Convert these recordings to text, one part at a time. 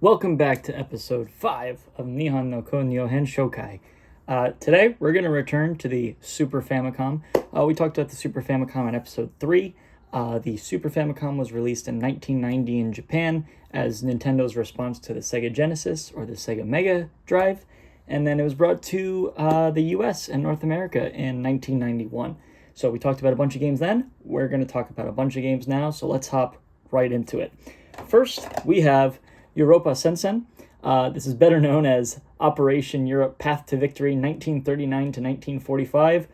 Welcome back to episode 5 of Nihon no Konyo Shokai. Today, we're going to return to the Super Famicom. We talked about the Super Famicom in episode 3. The Super Famicom was released in 1990 in Japan as Nintendo's response to the Sega Genesis or the Sega Mega Drive. And then it was brought to the US and North America in 1991. So we talked about a bunch of games then. We're going to talk about a bunch of games now. So let's hop right into it. First, we have Europa Sensen. This is better known as Operation Europe Path to Victory 1939 to 1945,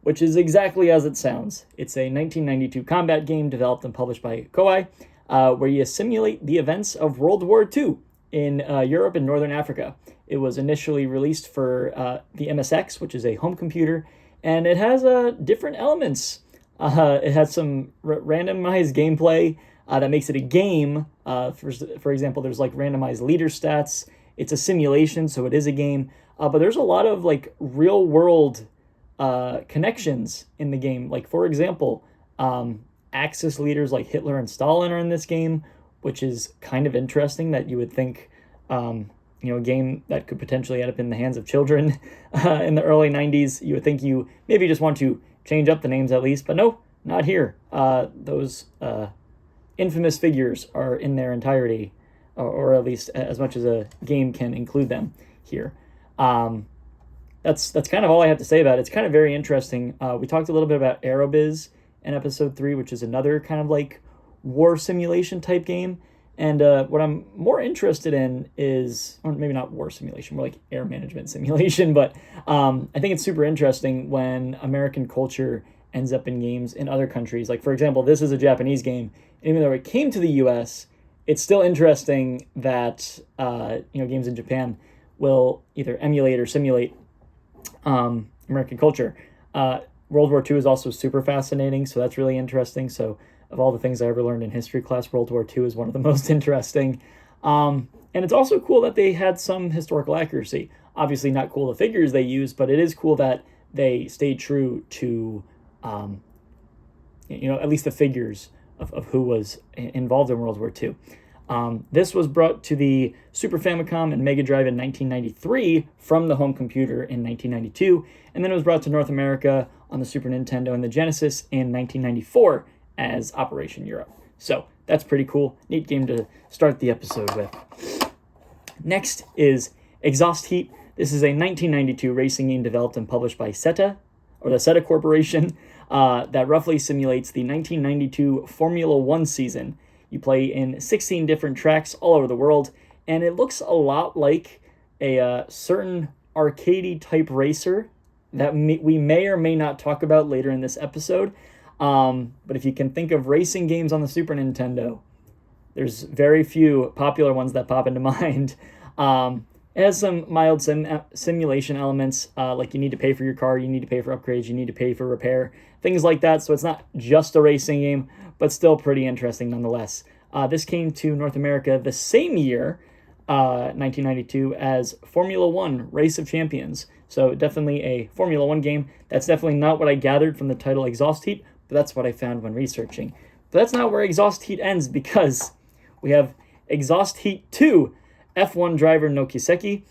which is exactly as it sounds. It's a 1992 combat game developed and published by Koei, where you simulate the events of World War II in Europe and Northern Africa. It was initially released for the MSX, which is a home computer, and it has different elements. It has some randomized gameplay that makes it a game. For example, there's like randomized leader stats. It's a simulation, so it is a game. But there's a lot of like real world connections in the game. Like for example, Axis leaders like Hitler and Stalin are in this game, which is kind of interesting that you would think, a game that could potentially end up in the hands of children in the early 90s. You would think you maybe just want to change up the names at least, but no, not here. Those infamous figures are in their entirety, or at least as much as a game can include them here. That's kind of all I have to say about it. It's kind of very interesting. We talked a little bit about Aerobiz in episode 3, which is another kind of like war simulation type game. And what I'm more interested in is, or maybe not war simulation, more like air management simulation, but I think it's super interesting when American culture ends up in games in other countries. Like, for example, this is a Japanese game. Even though it came to the U.S., it's still interesting that games in Japan will either emulate or simulate American culture. World War II is also super fascinating, so that's really interesting. So of all the things I ever learned in history class, World War II is one of the most interesting. And it's also cool that they had some historical accuracy. Obviously not cool the figures they use, but it is cool that they stayed true to at least the figures of who was involved in World War II. This was brought to the Super Famicom and Mega Drive in 1993 from the home computer in 1992, and then it was brought to North America on the Super Nintendo and the Genesis in 1994 as Operation Europe. So that's pretty cool. Neat game to start the episode with. Next is Exhaust Heat. This is a 1992 racing game developed and published by SETA, or the SETA Corporation, that roughly simulates the 1992 Formula One season. You play in 16 different tracks all over the world, and it looks a lot like a certain arcadey type racer that we may or may not talk about later in this episode. But if you can think of racing games on the Super Nintendo, there's very few popular ones that pop into mind. It has some mild simulation elements, like you need to pay for your car, you need to pay for upgrades, you need to pay for repair, things like that. So it's not just a racing game, but still pretty interesting nonetheless. This came to North America the same year, 1992, as Formula One Race of Champions. So definitely a Formula One game. That's definitely not what I gathered from the title Exhaust Heat, but that's what I found when researching. But that's not where Exhaust Heat ends, because we have Exhaust Heat 2, F1 driver Nokiseki.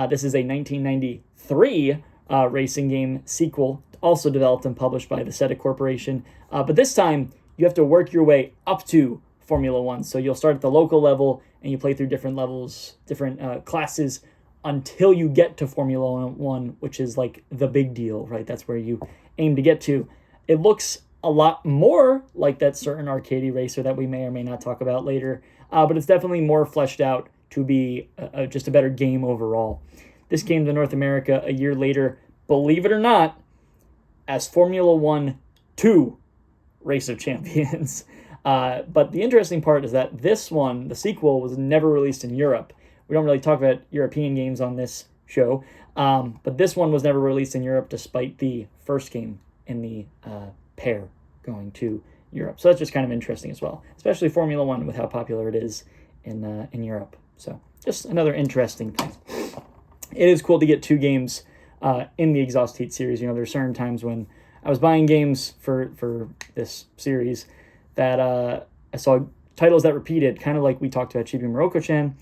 This is a 1993 racing game sequel, also developed and published by the SETA Corporation. But this time, you have to work your way up to Formula One. So you'll start at the local level, and you play through different levels, different classes, until you get to Formula One, which is like the big deal, right? That's where you aim to get to. It looks a lot more like that certain arcade racer that we may or may not talk about later, but it's definitely more fleshed out to be just a better game overall. This came to North America a year later, believe it or not, as Formula One 2 Race of Champions. But the interesting part is that this one, the sequel, was never released in Europe. We don't really talk about European games on this show, but this one was never released in Europe despite the first game in the pair going to Europe. So that's just kind of interesting as well, especially Formula One with how popular it is in Europe. So just another interesting thing. It is cool to get two games in the Exhaust Heat series. There's certain times when I was buying games for this series that I saw titles that repeated, kind of like we talked about Chibi Morocco-chan,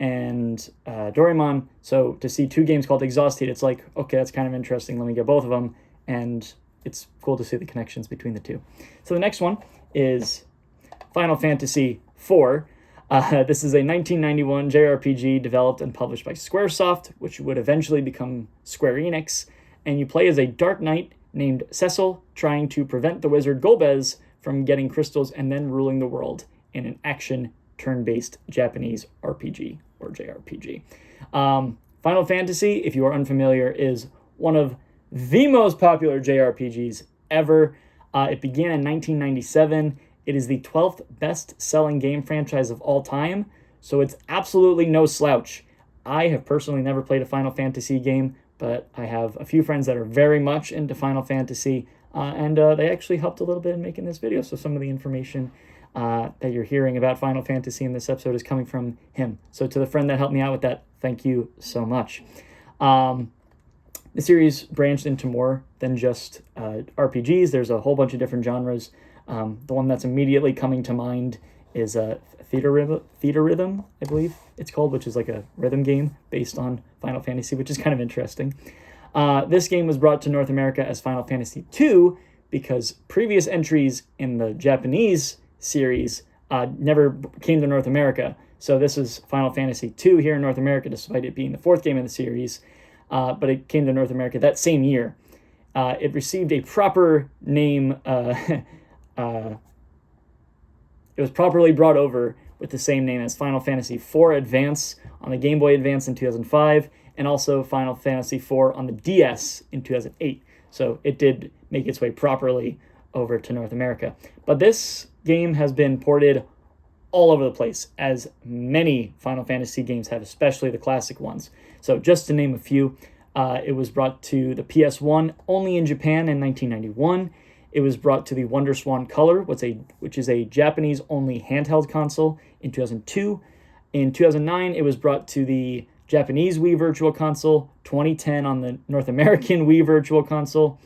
and Doraemon. So to see 2 games called Exhausted, it's like, okay, that's kind of interesting. Let me get both of them. And it's cool to see the connections between the 2. So the next one is Final Fantasy IV. This is a 1991 JRPG developed and published by Squaresoft, which would eventually become Square Enix. And you play as a Dark Knight named Cecil, trying to prevent the wizard Golbez from getting crystals and then ruling the world in an action turn-based Japanese RPG or JRPG. Final Fantasy, if you are unfamiliar, is one of the most popular JRPGs ever. It began in 1997. It is the 12th best-selling game franchise of all time, so it's absolutely no slouch. I have personally never played a Final Fantasy game, but I have a few friends that are very much into Final Fantasy, and they actually helped a little bit in making this video, so some of the information that you're hearing about Final Fantasy in this episode is coming from him. So to the friend that helped me out with that, thank you so much. The series branched into more than just RPGs. There's a whole bunch of different genres. The one that's immediately coming to mind is Theater Rhythm, I believe it's called, which is like a rhythm game based on Final Fantasy, which is kind of interesting. This game was brought to North America as Final Fantasy II because previous entries in the Japanese series never came to North America. So this is Final Fantasy II here in North America, despite it being the 4th game in the series. But it came to North America that same year. It received a proper name. It was properly brought over with the same name as Final Fantasy IV Advance on the Game Boy Advance in 2005, and also Final Fantasy IV on the DS in 2008. So it did make its way properly over to North America. But this game has been ported all over the place, as many Final Fantasy games have, especially the classic ones. So just to name a few, it was brought to the PS1 only in Japan in 1991. It was brought to the WonderSwan Color, which is a Japanese-only handheld console, in 2002. In 2009, it was brought to the Japanese Wii Virtual Console, 2010 on the North American Wii Virtual Console.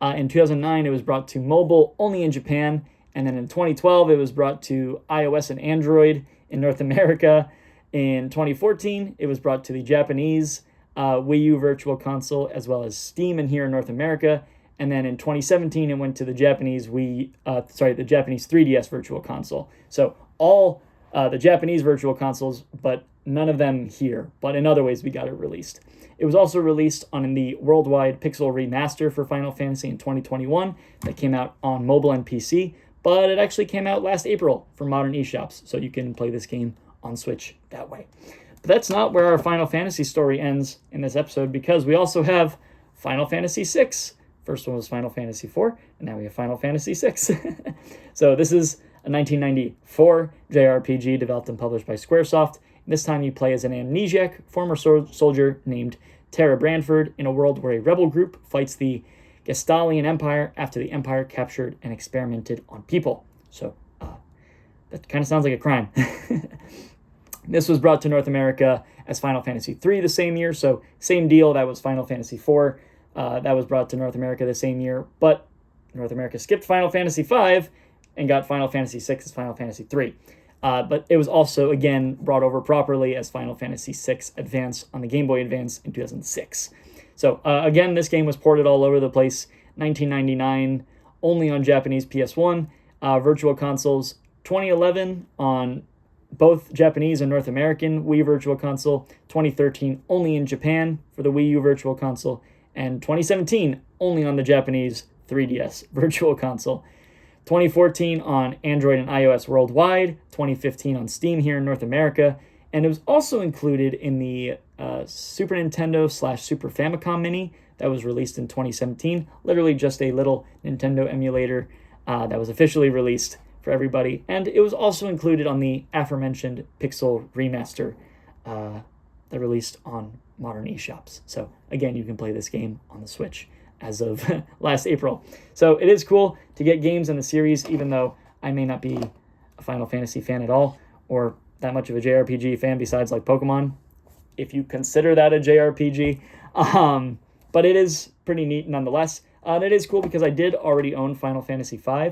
In 2009, it was brought to mobile only in Japan, and then in 2012, it was brought to iOS and Android in North America. In 2014, it was brought to the Japanese Wii U Virtual Console, as well as Steam in here in North America. And then in 2017, it went to the Japanese the Japanese 3DS Virtual Console. So all the Japanese Virtual Consoles, but none of them here. But in other ways, we got it released. It was also released on the worldwide Pixel Remaster for Final Fantasy in 2021 that came out on mobile and PC, but it actually came out last April for modern eShops, so you can play this game on Switch that way. But that's not where our Final Fantasy story ends in this episode, because we also have Final Fantasy VI. First one was Final Fantasy IV, and now we have Final Fantasy VI. So this is a 1994 JRPG developed and published by Squaresoft. This time you play as an amnesiac former soldier named Tara Branford in a world where a rebel group fights the Gestalian Empire after the Empire captured and experimented on people. So that kind of sounds like a crime. This was brought to North America as Final Fantasy III the same year, so same deal. That was Final Fantasy IV. That was brought to North America the same year, but North America skipped Final Fantasy V and got Final Fantasy VI as Final Fantasy III. But it was also, again, brought over properly as Final Fantasy VI Advance on the Game Boy Advance in 2006. So, again, this game was ported all over the place. 1999, only on Japanese PS1, Virtual Consoles. 2011 on both Japanese and North American Wii Virtual Console. 2013, only in Japan for the Wii U Virtual Console. And 2017, only on the Japanese 3DS Virtual Console. 2014 on Android and iOS worldwide, 2015 on Steam here in North America, and it was also included in the Super Nintendo / Super Famicom Mini that was released in 2017, literally just a little Nintendo emulator that was officially released for everybody, and it was also included on the aforementioned Pixel Remaster that released on modern eShops. So again, you can play this game on the Switch as of last April. So it is cool to get games in the series, even though I may not be a Final Fantasy fan at all, or that much of a JRPG fan besides like Pokemon, if you consider that a JRPG. But it is pretty neat nonetheless. And it is cool because I did already own Final Fantasy V,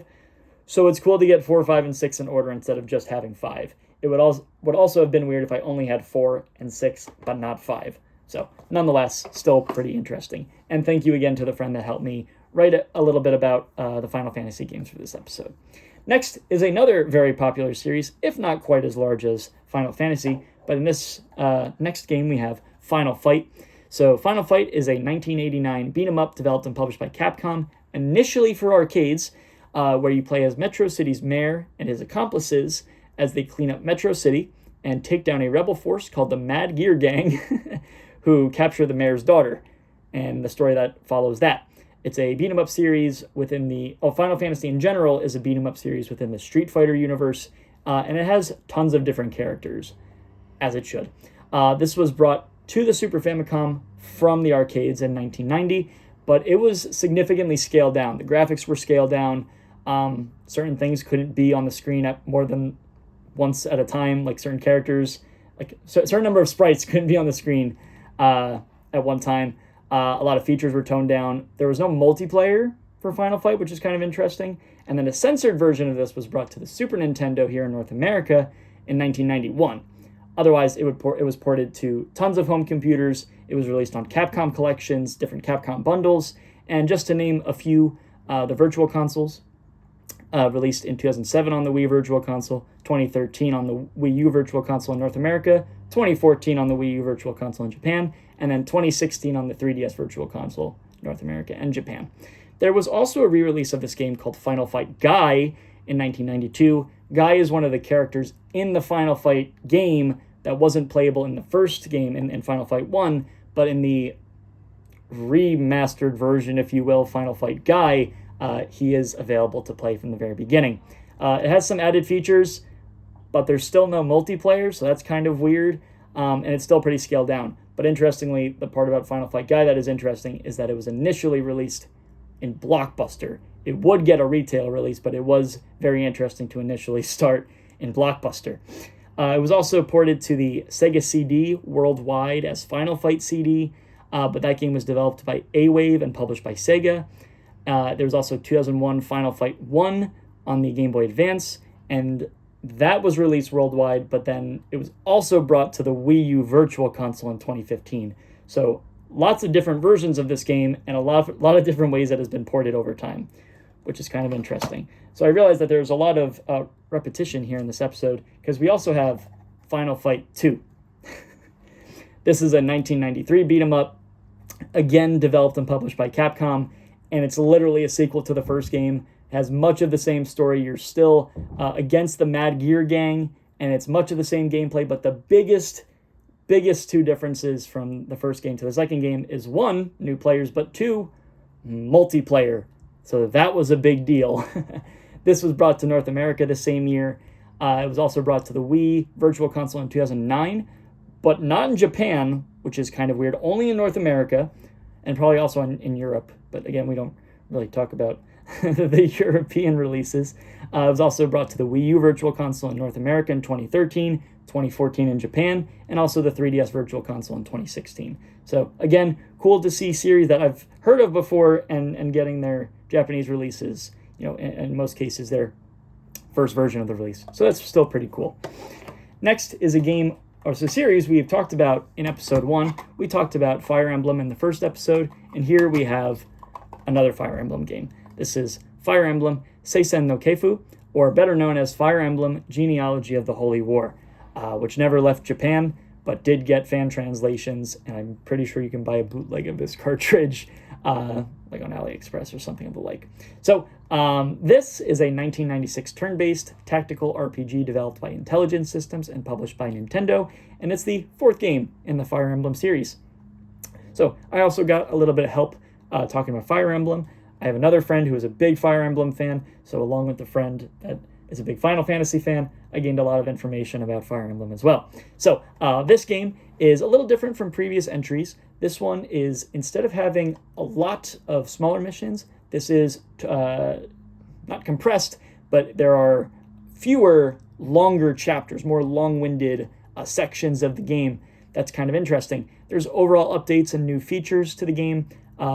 so it's cool to get 4, 5, and 6 in order instead of just having 5. It would also have been weird if I only had 4 and 6, but not 5. So nonetheless, still pretty interesting. And thank you again to the friend that helped me write a little bit about the Final Fantasy games for this episode. Next is another very popular series, if not quite as large as Final Fantasy, but in this next game we have Final Fight. So Final Fight is a 1989 beat-em-up developed and published by Capcom, initially for arcades, where you play as Metro City's mayor and his accomplices as they clean up Metro City and take down a rebel force called the Mad Gear Gang, who capture the mayor's daughter, and the story that follows that. It's a beat-em-up series within the... Final Fantasy in general is a beat-em-up series within the Street Fighter universe, and it has tons of different characters, as it should. This was brought to the Super Famicom from the arcades in 1990, but it was significantly scaled down. The graphics were scaled down. Certain things couldn't be on the screen at more than once at a time, like certain characters, like a certain number of sprites couldn't be on the screen at one time. A lot of features were toned down. There was no multiplayer for Final Fight, which is kind of interesting. And then a censored version of this was brought to the Super Nintendo here in North America in 1991. Otherwise, it was ported to tons of home computers. It was released on Capcom collections, different Capcom bundles, and just to name a few, the Virtual Consoles, released in 2007 on the Wii Virtual Console, 2013 on the Wii U Virtual Console in North America, 2014 on the Wii U Virtual Console in Japan, and then 2016 on the 3DS Virtual Console, North America and Japan. There was also a re-release of this game called Final Fight Guy in 1992. Guy is one of the characters in the Final Fight game that wasn't playable in the first game in Final Fight 1, but in the remastered version, if you will, Final Fight Guy, he is available to play from the very beginning. It has some added features, but there's still no multiplayer, so that's kind of weird, and it's still pretty scaled down. But interestingly, the part about Final Fight Guy that is interesting is that it was initially released in Blockbuster. It would get a retail release, but it was very interesting to initially start in Blockbuster. It was also ported to the Sega CD worldwide as Final Fight CD, but that game was developed by A-Wave and published by Sega. There was also 2001 Final Fight 1 on the Game Boy Advance, and that was released worldwide, but then it was also brought to the Wii U Virtual Console in 2015. So lots of different versions of this game and a lot of different ways that has been ported over time, which is kind of interesting. So I realized that there's a lot of repetition here in this episode because we also have Final Fight 2. This is a 1993 beat-em-up, again developed and published by Capcom, and it's literally a sequel to the first game. It has much of the same story. You're still against the Mad Gear Gang, and it's much of the same gameplay, but the biggest two differences from the first game to the second game is 1, new players, but 2, multiplayer. So that was a big deal. This was brought to North America the same year. It was also brought to the Wii Virtual Console in 2009, but not in Japan, which is kind of weird, only in North America, and probably also in Europe. But again, we don't really talk about the European releases. It was also brought to the Wii U Virtual Console in North America in 2013, 2014 in Japan, and also the 3DS Virtual Console in 2016. So again, cool to see series that I've heard of before and getting their Japanese releases, in most cases their first version of the release. So that's still pretty cool. Next is a game, or it's a series we've talked about in episode 1. We talked about Fire Emblem in the first episode, and here we have another Fire Emblem game. This is Fire Emblem Seisen no Keifu, or better known as Fire Emblem Genealogy of the Holy War, which never left Japan, but did get fan translations, and I'm pretty sure you can buy a bootleg of this cartridge, like on AliExpress or something of the like. So this is a 1996 turn-based tactical RPG developed by Intelligent Systems and published by Nintendo, and it's the 4th game in the Fire Emblem series. So I also got a little bit of help talking about Fire Emblem. I have another friend who is a big Fire Emblem fan, so along with the friend that is a big Final Fantasy fan, I gained a lot of information about Fire Emblem as well. So this game is a little different from previous entries. This one is, instead of having a lot of smaller missions, this is not compressed, but there are fewer longer chapters, more long-winded sections of the game. That's kind of interesting. There's overall updates and new features to the game.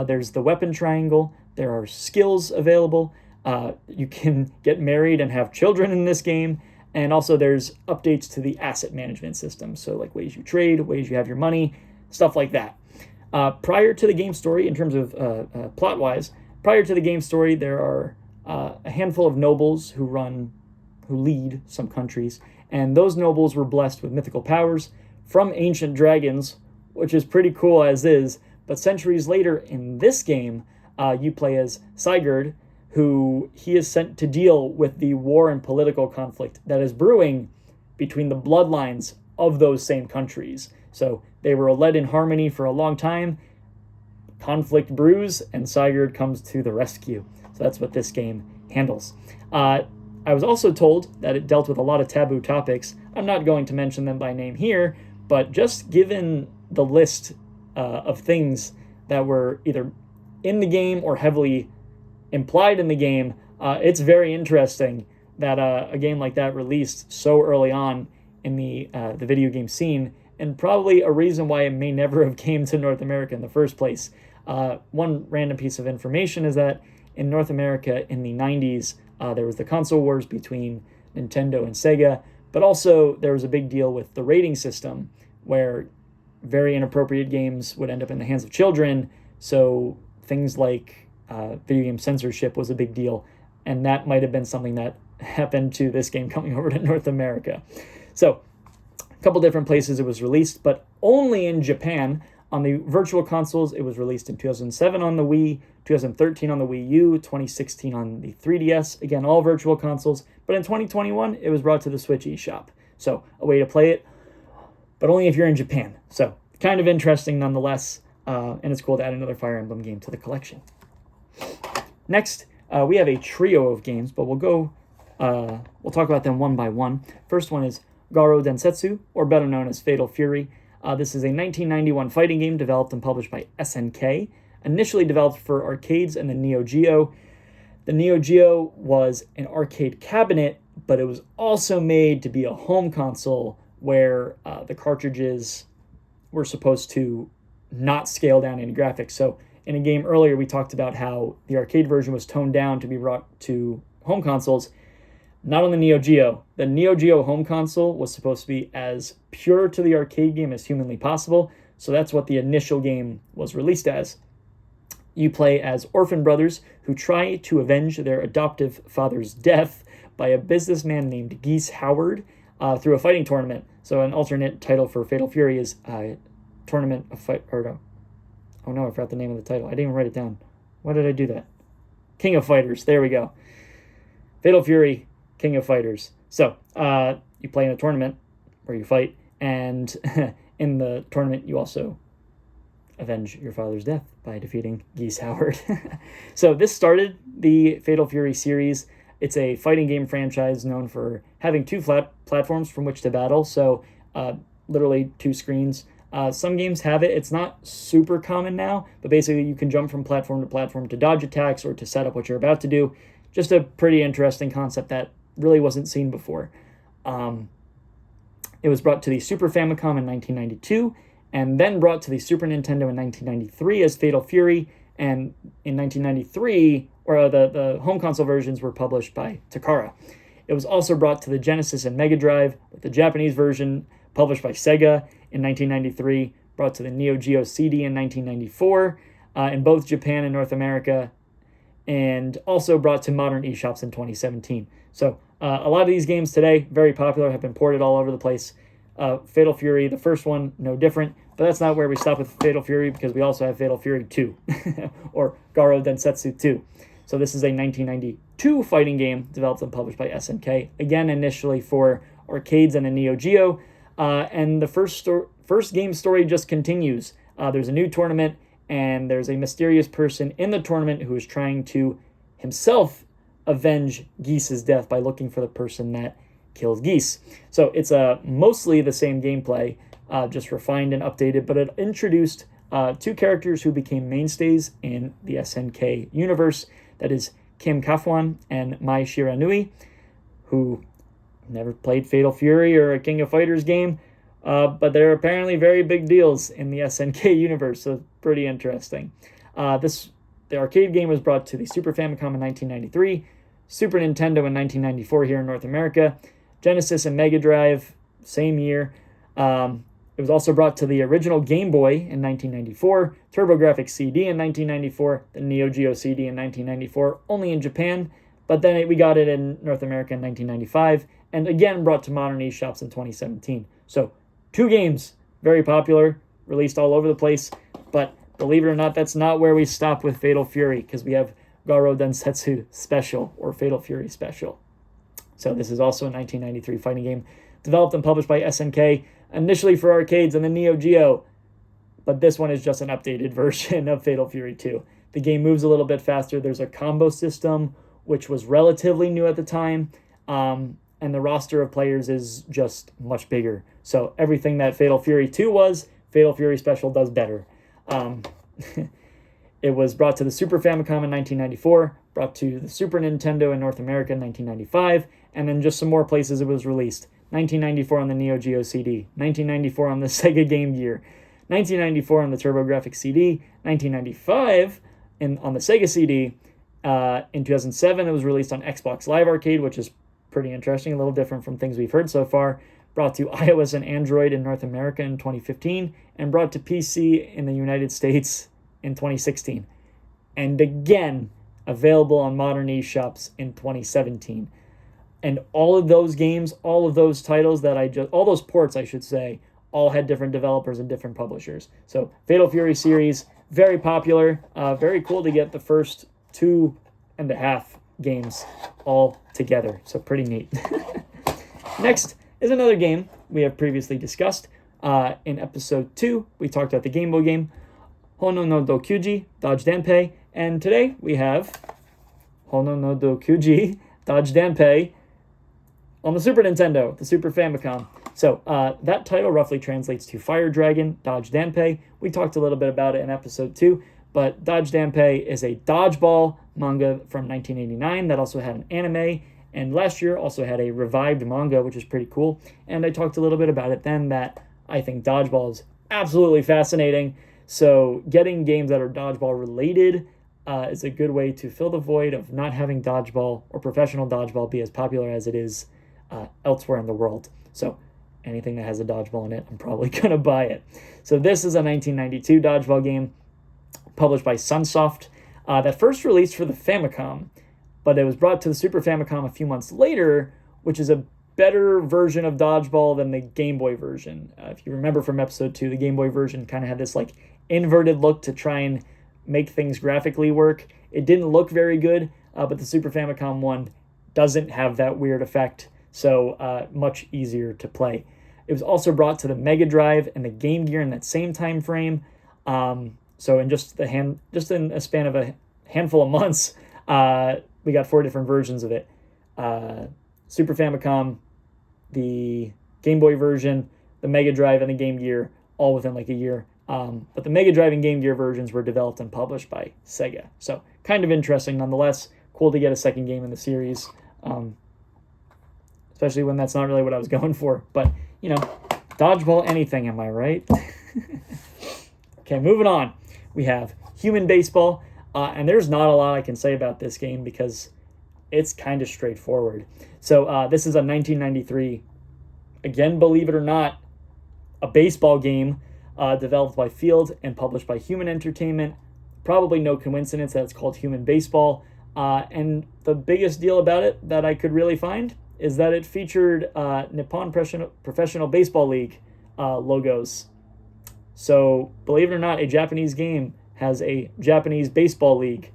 There's the weapon triangle. There are skills available. You can get married and have children in this game. And also there's updates to the asset management system. So like ways you trade, ways you have your money, stuff like that. Prior to the game story, in terms of plot-wise, prior to the game story, there are a handful of nobles who lead some countries. And those nobles were blessed with mythical powers from ancient dragons, which is pretty cool as is. But centuries later in this game, you play as Sigurd, who he is sent to deal with the war and political conflict that is brewing between the bloodlines of those same countries. So they were led in harmony for a long time. Conflict brews, and Sigurd comes to the rescue. So that's what this game handles. I was also told that it dealt with a lot of taboo topics. I'm not going to mention them by name here, but just given the list of things that were either in the game or heavily implied in the game, it's very interesting that a game like that released so early on in the video game scene, and probably a reason why it may never have came to North America in the first place. One random piece of information is that in North America in the 90s, there was the console wars between Nintendo and Sega, but also there was a big deal with the rating system where very inappropriate games would end up in the hands of children. So things like video game censorship was a big deal, and that might have been something that happened to this game coming over to North America. So a couple different places it was released, but only in Japan. On the virtual consoles, it was released in 2007 on the Wii, 2013 on the Wii U, 2016 on the 3DS. Again, all virtual consoles. But in 2021, it was brought to the Switch eShop. So a way to play it, but only if you're in Japan. So kind of interesting nonetheless, and it's cool to add another Fire Emblem game to the collection. Next, we have a trio of games, but we'll talk about them one by one. First one is Garo Densetsu, or better known as Fatal Fury. This is a 1991 fighting game developed and published by SNK, initially developed for arcades and the Neo Geo. The Neo Geo was an arcade cabinet, but it was also made to be a home console where the cartridges were supposed to not scale down any graphics. So in a game earlier, we talked about how the arcade version was toned down to be brought to home consoles. Not on the Neo Geo. The Neo Geo home console was supposed to be as pure to the arcade game as humanly possible, so that's what the initial game was released as. You play as orphan brothers who try to avenge their adoptive father's death by a businessman named Geese Howard through a fighting tournament. So an alternate title for Fatal Fury is Tournament of Fight... Oh no, I forgot the name of the title. I didn't even write it down. Why did I do that? King of Fighters. There we go. Fatal Fury, King of Fighters. So, you play in a tournament where you fight, and in the tournament you also avenge your father's death by defeating Geese Howard. So this started the Fatal Fury series. It's a fighting game franchise known for having two platforms from which to battle, so literally two screens. Some games have it. It's not super common now, but basically you can jump from platform to platform to dodge attacks or to set up what you're about to do. Just a pretty interesting concept that really wasn't seen before. It was brought to the Super Famicom in 1992, and then brought to the Super Nintendo in 1993 as Fatal Fury, and in 1993, or the home console versions were published by Takara. It was also brought to the Genesis and Mega Drive, with the Japanese version published by Sega in 1993, brought to the Neo Geo CD in 1994, in both Japan and North America, and also brought to modern eShops in 2017. So a lot of these games today, very popular, have been ported all over the place. Fatal Fury, the first one, no different, but that's not where we stop with Fatal Fury, because we also have Fatal Fury 2, or Garo Densetsu 2. So this is a 1992 fighting game developed and published by SNK, again initially for arcades and the Neo Geo, and the first game story just continues. There's a new tournament, and there's a mysterious person in the tournament who is trying to himself avenge Geese's death by looking for the person that kills Geese. So it's mostly the same gameplay, just refined and updated, but it introduced two characters who became mainstays in the SNK universe. That is Kim Kafwan and Mai Shiranui, who never played Fatal Fury or a King of Fighters game, but they're apparently very big deals in the SNK universe, so pretty interesting. The arcade game was brought to the Super Famicom in 1993, Super Nintendo in 1994 here in North America, Genesis and Mega Drive, same year. It was also brought to the original Game Boy in 1994, TurboGrafx CD in 1994, the Neo Geo CD in 1994, only in Japan, but then we got it in North America in 1995, and again brought to modern eShops in 2017. So 2 games, very popular, released all over the place, but believe it or not, that's not where we stop with Fatal Fury, because we have Garo Densetsu Special, or Fatal Fury Special. So this is also a 1993 fighting game, developed and published by SNK, initially for arcades and the Neo Geo, but this one is just an updated version of Fatal Fury 2. The game moves a little bit faster. There's a combo system, which was relatively new at the time, and the roster of players is just much bigger. So everything that Fatal Fury 2 was, Fatal Fury Special does better. It was brought to the Super Famicom in 1994, brought to the Super Nintendo in North America in 1995, and then just some more places it was released. 1994 on the Neo Geo CD, 1994 on the Sega Game Gear, 1994 on the TurboGrafx CD, 1995 on the Sega CD. In 2007, it was released on Xbox Live Arcade, which is pretty interesting, a little different from things we've heard so far. Brought to iOS and Android in North America in 2015, and brought to PC in the United States in 2016. And again, available on modern eShops in 2017. And all of those games, all of those titles all those ports, I should say, all had different developers and different publishers. So Fatal Fury series, very popular, very cool to get the first 2.5 games all together. So pretty neat. Next is another game we have previously discussed. In episode 2, we talked about the Game Boy game, Hono no Dokuji, Dodge Dampe, and today we have Hono no Dokuji, Dodge Dampe, on the Super Nintendo, the Super Famicom. So that title roughly translates to Fire Dragon, Dodge Dampe. We talked a little bit about it in episode 2, but Dodge Dampe is a dodgeball manga from 1989 that also had an anime, and last year also had a revived manga, which is pretty cool. And I talked a little bit about it then that I think dodgeball is absolutely fascinating. So getting games that are dodgeball related is a good way to fill the void of not having dodgeball or professional dodgeball be as popular as it is elsewhere in the world. So anything that has a dodgeball in it, I'm probably going to buy it. So this is a 1992 dodgeball game published by Sunsoft that first released for the Famicom, but it was brought to the Super Famicom a few months later, which is a better version of dodgeball than the Game Boy version. If you remember from episode 2, the Game Boy version kind of had this like inverted look to try and make things graphically work. It didn't look very good, but the Super Famicom one doesn't have that weird effect. So much easier to play. It was also brought to the Mega Drive and the Game Gear in that same time frame. So in just in a span of a handful of months, we got 4 different versions of it. Super Famicom, the Game Boy version, the Mega Drive, and the Game Gear, all within like a year. But the Mega Drive and Game Gear versions were developed and published by Sega. So kind of interesting nonetheless. Cool to get a second game in the series. Especially when that's not really what I was going for. But, dodgeball anything, am I right? Okay, moving on. We have Human Baseball, and there's not a lot I can say about this game because it's kind of straightforward. So this is a 1993, again, believe it or not, a baseball game developed by Field and published by Human Entertainment. Probably no coincidence that it's called Human Baseball. And the biggest deal about it that I could really find is that it featured Nippon Professional Baseball League logos. So, believe it or not, a Japanese game has a Japanese baseball league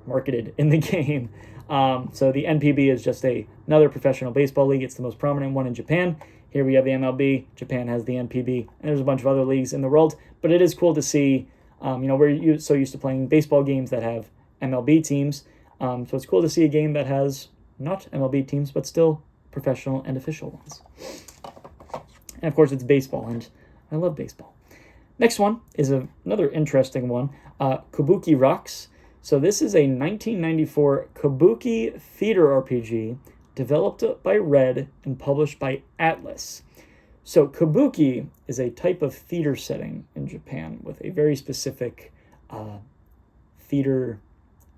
marketed in the game. So the NPB is just another professional baseball league. It's the most prominent one in Japan. Here we have the MLB. Japan has the NPB. And there's a bunch of other leagues in the world. But it is cool to see, we're so used to playing baseball games that have MLB teams. So it's cool to see a game that has not MLB teams, but still professional and official ones. And of course, it's baseball, and I love baseball. Next one is another interesting one, Kabuki Rocks. So this is a 1994 Kabuki theater RPG developed by Red and published by Atlas. So Kabuki is a type of theater setting in Japan with a very specific theater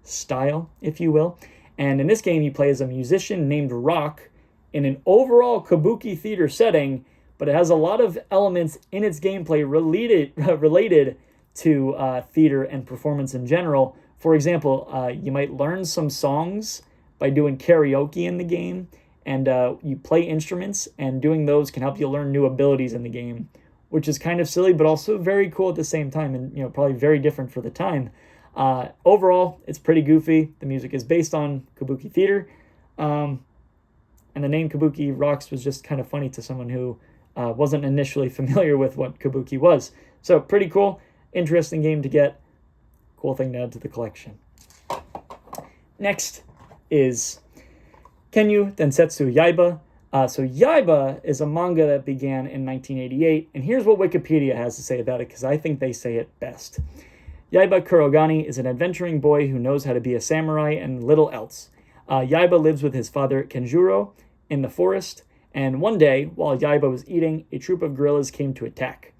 style, if you will. And in this game, you play as a musician named Rock in an overall kabuki theater setting, but it has a lot of elements in its gameplay related to theater and performance in general. For example, you might learn some songs by doing karaoke in the game, and you play instruments, and doing those can help you learn new abilities in the game, which is kind of silly, but also very cool at the same time, and probably very different for the time. Overall, it's pretty goofy. The music is based on kabuki theater, and the name Kabuki Rocks was just kind of funny to someone who wasn't initially familiar with what kabuki was. So pretty cool, interesting game to get, cool thing to add to the collection. Next is Kenyu Densetsu Yaiba. So Yaiba is a manga that began in 1988, and here's what Wikipedia has to say about it, because I think they say it best. Yaiba Kurogane is an adventuring boy who knows how to be a samurai and little else. Yaiba lives with his father Kenjuro in the forest, and one day, while Yaiba was eating, a troop of gorillas came to attack.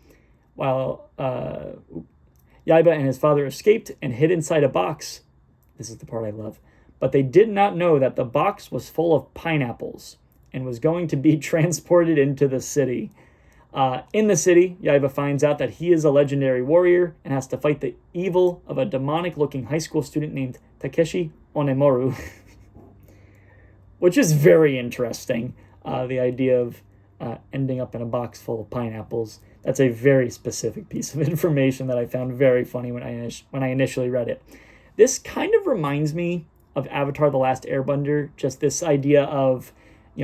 While Yaiba and his father escaped and hid inside a box, this is the part I love, but they did not know that the box was full of pineapples and was going to be transported into the city. In the city, Yaiba finds out that he is a legendary warrior and has to fight the evil of a demonic-looking high school student named Takeshi Onemoru, which is very interesting. The idea of ending up in a box full of pineapples. That's a very specific piece of information that I found very funny when I initially read it. This kind of reminds me of Avatar: The Last Airbender, just this idea of,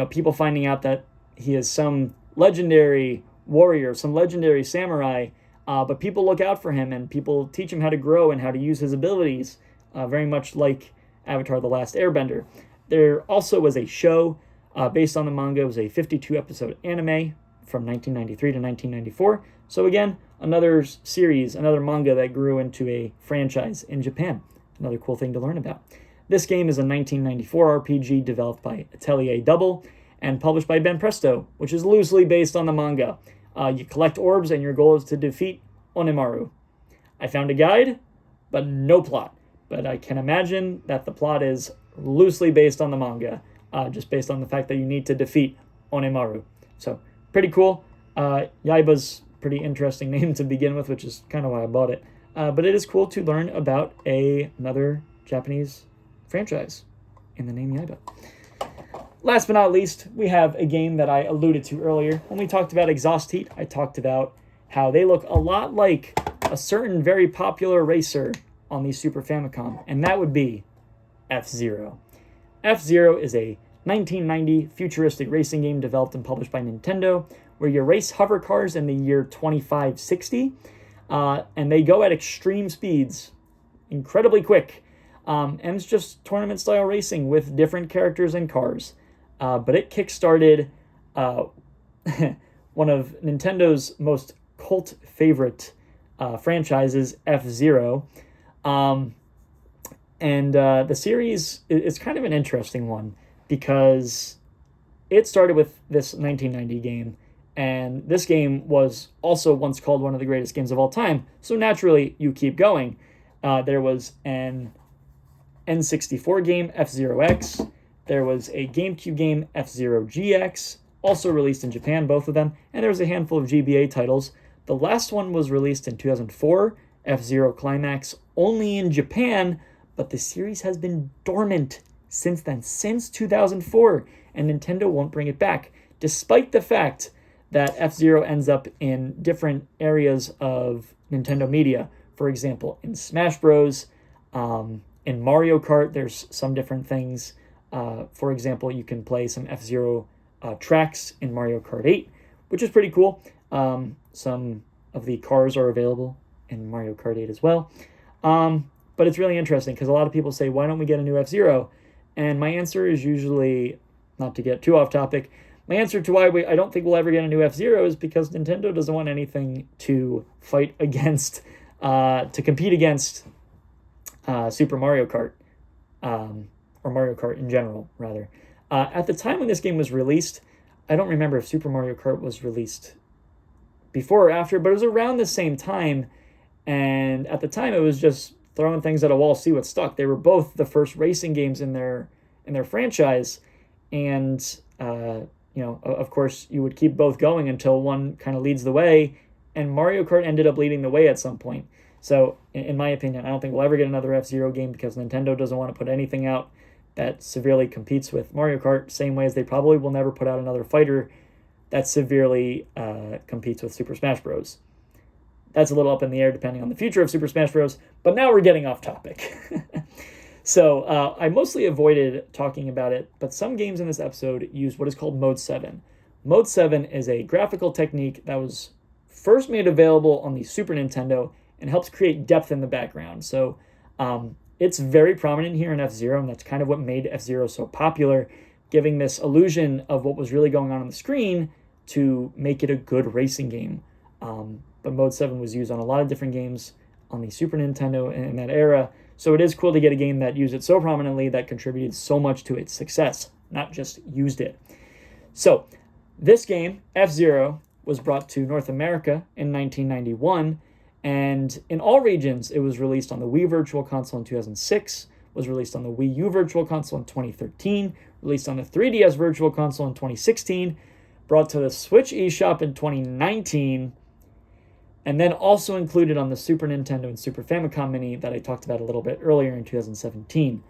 people finding out that he is some legendary warrior, some legendary samurai, but people look out for him and people teach him how to grow and how to use his abilities, very much like Avatar: The Last Airbender. There also was a show based on the manga. It was a 52-episode anime from 1993 to 1994. So again, another series, another manga that grew into a franchise in Japan. Another cool thing to learn about. This game is a 1994 RPG developed by Atelier Double and published by Ben Presto, which is loosely based on the manga. You collect orbs and your goal is to defeat Onimaru. I found a guide, but no plot. But I can imagine that the plot is loosely based on the manga, just based on the fact that you need to defeat Onimaru. So, pretty cool. Yaiba's pretty interesting name to begin with, which is kind of why I bought it. But it is cool to learn about another Japanese franchise in the name Yaiba. Last but not least, we have a game that I alluded to earlier. When we talked about Exhaust Heat, I talked about how they look a lot like a certain very popular racer on the Super Famicom, and that would be FZero. FZero is a 1990 futuristic racing game developed and published by Nintendo, where you race hover cars in the year 2560, and they go at extreme speeds, incredibly quick. And it's just tournament-style racing with different characters and cars. But it kickstarted one of Nintendo's most cult favorite franchises, FZero. And the series is kind of an interesting one because it started with this 1990 game. And this game was also once called one of the greatest games of all time. So naturally, you keep going. There was an N64 game, FZero X. There was a GameCube game, FZero GX, also released in Japan, both of them. And there was a handful of GBA titles. The last one was released in 2004, FZero Climax, only in Japan, but the series has been dormant since then, since 2004, and Nintendo won't bring it back, despite the fact that FZero ends up in different areas of Nintendo media. For example, in Smash Bros., in Mario Kart, there's some different things. For example, you can play some F-Zero tracks in Mario Kart 8, which is pretty cool. Some of the cars are available in Mario Kart 8 as well. But it's really interesting because a lot of people say, why don't we get a new F-Zero? And my answer is usually, not to get too off topic, my answer to why I don't think we'll ever get a new F-Zero is because Nintendo doesn't want anything to fight against, to compete against Super Mario Kart, or Mario Kart in general, rather. At the time when this game was released, I don't remember if Super Mario Kart was released before or after, but it was around the same time, and at the time it was just throwing things at a wall, see what stuck. They were both the first racing games in their in their franchise. And, of course, you would keep both going until one kind of leads the way. And Mario Kart ended up leading the way at some point. So, in my opinion, I don't think we'll ever get another F-Zero game because Nintendo doesn't want to put anything out that severely competes with Mario Kart, same way as they probably will never put out another fighter that severely competes with Super Smash Bros. That's a little up in the air depending on the future of Super Smash Bros., but now we're getting off topic. So I mostly avoided talking about it, but some games in this episode use what is called Mode 7. Mode 7 is a graphical technique that was first made available on the Super Nintendo and helps create depth in the background. So it's very prominent here in F-Zero, and that's kind of what made F-Zero so popular, giving this illusion of what was really going on the screen to make it a good racing game. But Mode 7 was used on a lot of different games on the Super Nintendo in that era, so it is cool to get a game that used it so prominently that contributed so much to its success, not just used it. So this game, F-Zero, was brought to North America in 1991, and in all regions, it was released on the Wii Virtual Console in 2006, was released on the Wii U Virtual Console in 2013, released on the 3DS Virtual Console in 2016, brought to the Switch eShop in 2019, and then also included on the Super Nintendo and Super Famicom Mini that I talked about a little bit earlier in 2017.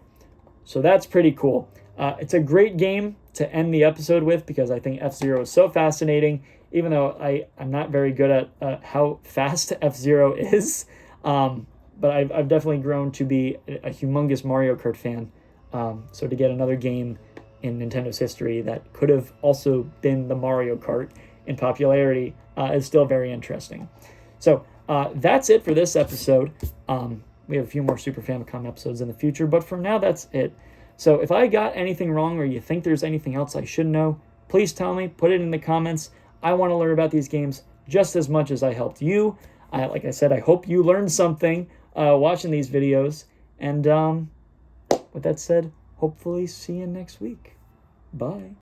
So that's pretty cool. It's a great game to end the episode with because I think F-Zero is so fascinating, even though I'm not very good at how fast F-Zero is. But I've definitely grown to be a humongous Mario Kart fan. So to get another game in Nintendo's history that could have also been the Mario Kart in popularity is still very interesting. So that's it for this episode. We have a few more Super Famicom episodes in the future, but for now, that's it. So if I got anything wrong or you think there's anything else I should know, please tell me, put it in the comments. I want to learn about these games just as much as I helped you. Like I said, I hope you learned something watching these videos. And with that said, hopefully see you next week. Bye.